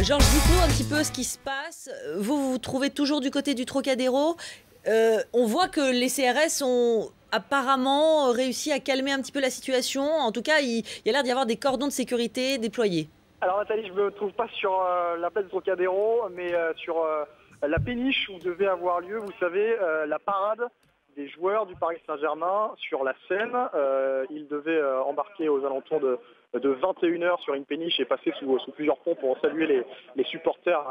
Georges, dites-nous un petit peu ce qui se passe. Vous vous trouvez toujours du côté du Trocadéro. On voit que les CRS ont apparemment réussi à calmer un petit peu la situation. En tout cas, il y a l'air d'y avoir des cordons de sécurité déployés. Alors Nathalie, je ne me trouve pas sur la place du Trocadéro, mais sur la péniche où devait avoir lieu, vous savez, la parade des joueurs du Paris Saint-Germain sur la Seine. Ils devaient embarquer aux alentours de 21h sur une péniche et passer sous plusieurs ponts pour saluer les supporters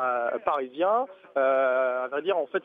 parisiens. À vrai dire, en fait,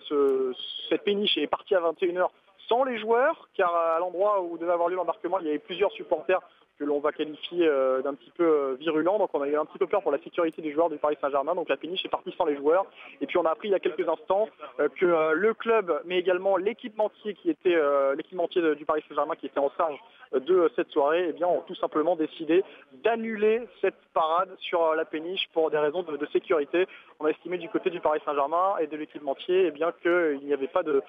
cette péniche est partie à 21h sans les joueurs, car à l'endroit où devait avoir lieu l'embarquement, il y avait plusieurs supporters que l'on va qualifier d'un petit peu virulent. Donc on a eu un petit peu peur pour la sécurité des joueurs du Paris Saint-Germain. Donc la péniche est partie sans les joueurs. Et puis on a appris il y a quelques instants que le club, mais également l'équipementier du Paris Saint-Germain qui était en charge de cette soirée, eh bien, ont tout simplement décidé d'annuler cette parade sur la péniche pour des raisons de sécurité. On a estimé du côté du Paris Saint-Germain et de l'équipementier eh bien qu'il n'y avait pas de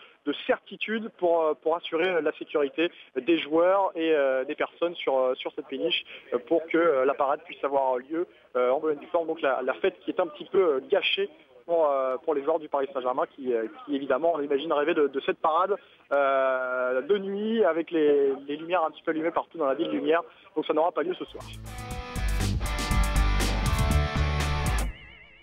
certitude pour assurer la sécurité des joueurs et des personnes sur cette péniche pour que la parade puisse avoir lieu en bonne et due forme. Donc la fête qui est un petit peu gâchée pour les joueurs du Paris Saint-Germain qui évidemment, on imagine, rêvaient de cette parade de nuit avec les lumières un petit peu allumées partout dans la ville lumière. Donc ça n'aura pas lieu ce soir.